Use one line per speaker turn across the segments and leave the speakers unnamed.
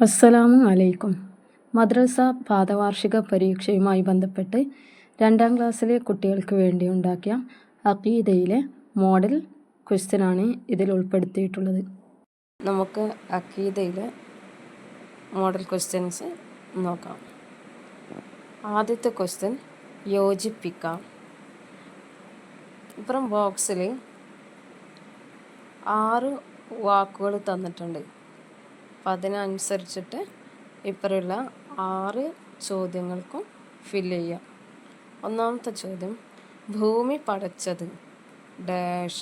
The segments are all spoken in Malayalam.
അസ്സലാമു അലൈക്കും. മദ്രസ പാദവാർഷിക പരീക്ഷയുമായി ബന്ധപ്പെട്ട് 2ാം ക്ലാസ്സിലെ കുട്ടികൾക്ക് വേണ്ടി ഉണ്ടാക്കിയ അഖീദയിലെ മോഡൽ ക്വസ്റ്റ്യനാണ് ഇതിൽ ഉൾപ്പെടുത്തിയിട്ടുള്ളത്.
നമുക്ക് അഖീദയിലെ മോഡൽ ക്വസ്റ്റ്യൻസ് നോക്കാം. ആദ്യത്തെ ക്വസ്റ്റ്യൻ യോജിപ്പിക്കാം. ഇപ്പുറം ബോക്സിൽ 6 വാക്കുകൾ തന്നിട്ടുണ്ട്. അപ്പം അതിനനുസരിച്ചിട്ട് ഇപ്പറുള്ള 6 ചോദ്യങ്ങൾക്കും ഫില്ല് ചെയ്യാം. ഒന്നാമത്തെ ചോദ്യം, ഭൂമി പടച്ചത് ഡാഷ്.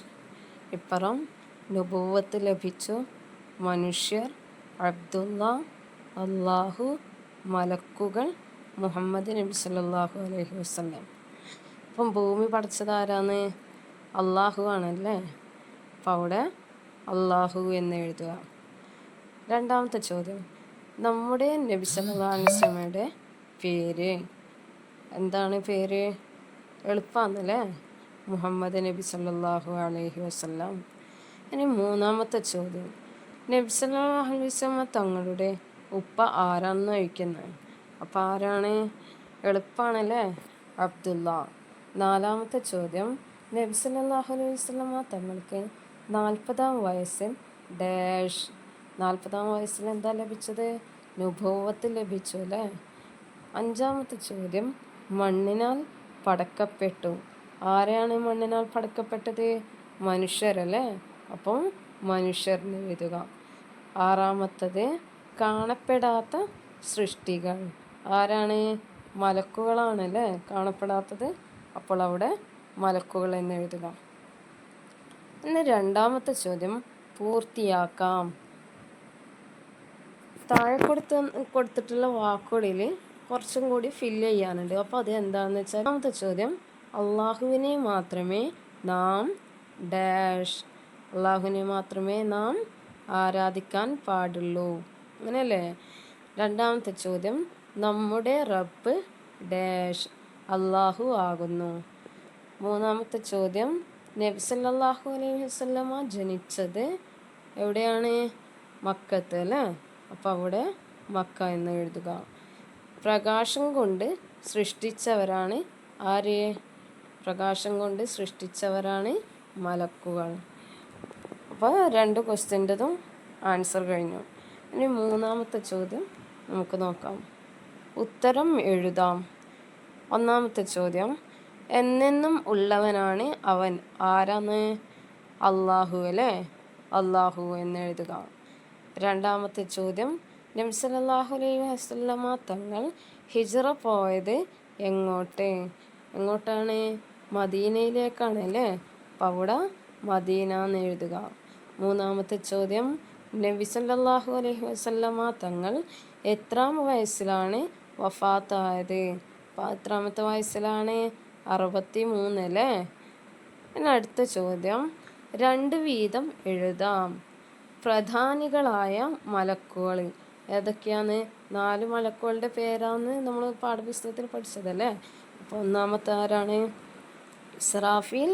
ഇപ്പുറം നുബുവത്ത് ലഭിച്ചു മനുഷ്യർ, അബ്ദുള്ള, അള്ളാഹു, മലക്കുകൾ, മുഹമ്മദ് നബി സല്ലല്ലാഹു അലൈഹി വസല്ലം. അപ്പം ഭൂമി പടച്ചത് ആരാന്ന്? അള്ളാഹു ആണല്ലേ. അപ്പം അവിടെ അള്ളാഹു എന്ന് എഴുതുക. രണ്ടാമത്തെ ചോദ്യം, നമ്മുടെ നബി സല്ലല്ലാഹു അലൈഹി വസല്ലമയുടെ പേര് എന്താണ്? പേര് എളുപ്പമാണല്ലേ, മുഹമ്മദ് നബി സല്ലല്ലാഹു അലൈഹി വസല്ലം. ഇനി മൂന്നാമത്തെ ചോദ്യം, നബി സല്ലല്ലാഹു അലൈഹി വസല്ലമ തങ്ങളുടെ ഉപ്പ ആരാണെന്ന് ചോദിക്കുന്നത്. അപ്പം ആരാണ്? എളുപ്പമാണല്ലേ, അബ്ദുള്ള. നാലാമത്തെ ചോദ്യം, നബി സല്ലല്ലാഹു അലൈഹി വസല്ലമ തങ്ങൾക്ക് 40-ാം വയസ്സിൽ ഡാഷ്. 40-ാം വയസ്സിൽ എന്താ ലഭിച്ചത്? നുബുവത്ത് ലഭിച്ചു അല്ലേ. അഞ്ചാമത്തെ ചോദ്യം, മണ്ണിനാൽ പടക്കപ്പെട്ടു. ആരെയാണ് മണ്ണിനാൽ പടക്കപ്പെട്ടത്? മനുഷ്യരല്ലേ. അപ്പം മനുഷ്യർന്ന് എഴുതുക. ആറാമത്തത്, കാണപ്പെടാത്ത സൃഷ്ടികൾ ആരാണ്? മലക്കുകളാണല്ലേ കാണപ്പെടാത്തത്. അപ്പോൾ അവിടെ മലക്കുകൾ എന്ന് എഴുതുക. ഇന്ന് രണ്ടാമത്തെ ചോദ്യം പൂർത്തിയാക്കാം. താഴെ കൊടുത്തിട്ടുള്ള വാക്കുകളിൽ കുറച്ചും കൂടി ഫില്ല് ചെയ്യാനുണ്ട്. അപ്പോൾ അത് എന്താണെന്ന് വെച്ചാൽ, രണ്ടാമത്തെ ചോദ്യം, അള്ളാഹുവിനെ മാത്രമേ നാം ഡാഷ്. അള്ളാഹുവിനെ മാത്രമേ നാം ആരാധിക്കാൻ പാടുള്ളൂ, അങ്ങനെയല്ലേ. രണ്ടാമത്തെ ചോദ്യം, നമ്മുടെ റബ്ബ് ഡാഷ് അള്ളാഹു ആകുന്നു. മൂന്നാമത്തെ ചോദ്യം, നബി സല്ലല്ലാഹു അലൈഹി വസല്ലമ ജനിച്ചത് എവിടെയാണ്? മക്കത്ത് അല്ലേ. അപ്പോൾ അവിടെ മക്ക എന്ന് എഴുതുക. പ്രകാശം കൊണ്ട് സൃഷ്ടിച്ചവരാണ് ആര്? പ്രകാശം കൊണ്ട് സൃഷ്ടിച്ചവരാണ് മലക്കുകൾ. അപ്പോൾ 2 ക്വസ്റ്റ്യൻ്റെതും ആൻസർ കഴിഞ്ഞു. ഇനി മൂന്നാമത്തെ ചോദ്യം നമുക്ക് നോക്കാം. ഉത്തരം എഴുതാം. ഒന്നാമത്തെ ചോദ്യം, എന്നെന്നും ഉള്ളവനാണ് അവൻ. ആരാന്ന്? അള്ളാഹു അല്ലേ. അള്ളാഹു എന്ന് എഴുതുക. രണ്ടാമത്തെ ചോദ്യം, നബി സല്ലല്ലാഹു അലൈഹി വസല്ലമ തങ്ങൾ ഹിജ്റ പോയത് എങ്ങോട്ട്? എങ്ങോട്ടാണ്? മദീനയിലേക്കാണ് അല്ലേ. അപ്പം അവിടെ മദീന എന്ന് എഴുതുക. മൂന്നാമത്തെ ചോദ്യം, നബി സല്ലല്ലാഹു അലൈഹി വസല്ലമ തങ്ങൾ എത്രാം വയസ്സിലാണ് വഫാത്തായത്? അപ്പം എത്രാമത്തെ വയസ്സിലാണ്? 63 അല്ലേ. ഇനി അടുത്ത ചോദ്യം, 2 വീതം എഴുതാം. പ്രധാനികളായ മലക്കുകൾ ഏതൊക്കെയാണ്? 4 മലക്കുകളുടെ പേരാണ് നമ്മൾ പാഠപുസ്തകത്തിൽ പഠിച്ചതല്ലേ. അപ്പോൾ ഒന്നാമത്തെ ആരാണ്? ഇസ്രാഫീൽ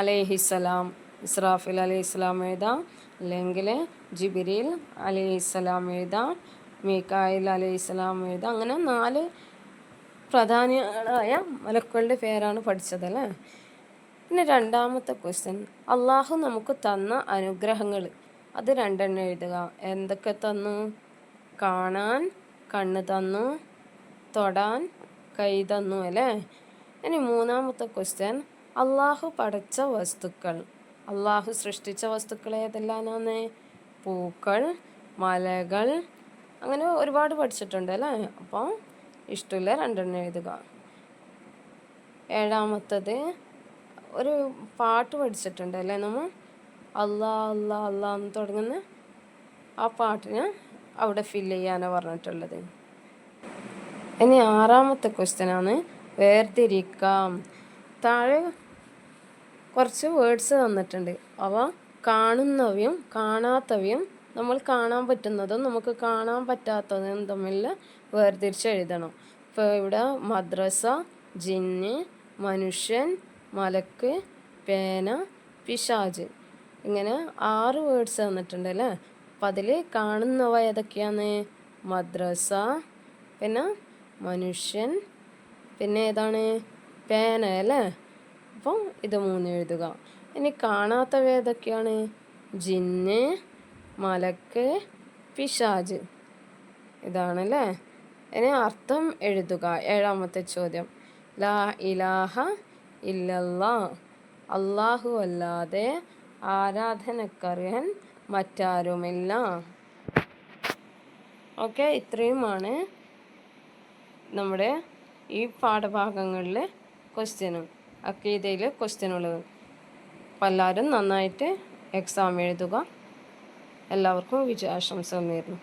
അലൈഹിസ്സലാം. ഇസ്രാഫീൽ അലൈഹിസ്സലാം എഴുതാം. അല്ലെങ്കിൽ ജിബ്രീൽ അലൈഹിസ്സലാം എഴുതാം. മീകായിൽ അലൈഹിസ്സലാം എഴുതാം. അങ്ങനെ 4 പ്രധാനികളായ മലക്കുകളുടെ പേരാണ് പഠിച്ചതല്ലേ. പിന്നെ രണ്ടാമത്തെ ക്വസ്റ്റ്യൻ, അള്ളാഹു നമുക്ക് തന്ന അനുഗ്രഹങ്ങൾ അത് 2 എഴുതുക. എന്തൊക്കെ തന്നു? കാണാൻ കണ്ണ് തന്നു, തൊടാൻ കൈ തന്നു അല്ലേ. ഇനി മൂന്നാമത്തെ ക്വസ്റ്റ്യൻ, അള്ളാഹു പടച്ച വസ്തുക്കൾ. അള്ളാഹു സൃഷ്ടിച്ച വസ്തുക്കൾ ഏതെല്ലാമാണ്? പൂക്കൾ, മലകൾ, അങ്ങനെ ഒരുപാട് പഠിച്ചിട്ടുണ്ട് അല്ലേ. അപ്പോൾ ഇഷ്ടമില്ല 2 എഴുതുക. ഏഴാമത്തത്, ഒരു പാട്ട് പഠിച്ചിട്ടുണ്ട് അല്ലേ നമ്മൾ, അല്ലാ അല്ലാ അല്ലാ എന്ന് തുടങ്ങുന്ന ആ പാട്ടിന് അവിടെ ഫില്ല് ചെയ്യാനാണ് പറഞ്ഞിട്ടുള്ളത്. ഇനി ആറാമത്തെ ക്വസ്റ്റ്യനാണ് വേർതിരിക്കാം. താഴെ കുറച്ച് വേർഡ്സ് തന്നിട്ടുണ്ട്. അവ കാണുന്നവയും കാണാത്തവയും നമ്മൾ കാണാൻ പറ്റുന്നതും നമുക്ക് കാണാൻ പറ്റാത്തതും തമ്മിൽ വേർതിരിച്ച് എഴുതണം. ഇപ്പോൾ ഇവിടെ മദ്രസ, ജിന്ന്, മനുഷ്യൻ, മലക്ക്, പേന, പിശാച്, ഇങ്ങനെ 6 വേർഡ്സ് തന്നിട്ടുണ്ട് അല്ലേ. അപ്പം അതിൽ കാണുന്നവ ഏതൊക്കെയാണ്? മദ്രസ, പിന്നെ മനുഷ്യൻ, പിന്നെ ഏതാണ് പേന അല്ലേ. അപ്പോൾ ഇത് 3 എഴുതുക. ഇനി കാണാത്തവ ഏതൊക്കെയാണ്? ജിന്ന്, മലക്ക്, പിശാജ്. ഇതാണല്ലേ. ഇനി അർത്ഥം എഴുതുക. 7ാമത്തെ ചോദ്യം. ലാ ഇലാഹ ഇല്ലല്ലാ, അല്ലാഹു അല്ലാതെ ആരാധനക്കർഹൻ മറ്റാരുമില്ല. ഓക്കെ, ഇത്രയുമാണ് നമ്മുടെ ഈ പാഠഭാഗങ്ങളിലെ ക്വസ്റ്റ്യനും അക്കീദയിലെ ക്വസ്റ്റ്യനുള്ളത്. അപ്പം എല്ലാവരും നന്നായിട്ട് എക്സാം എഴുതുക. എല്ലാവർക്കും വിജയാശംസകൾ നേരുന്നു.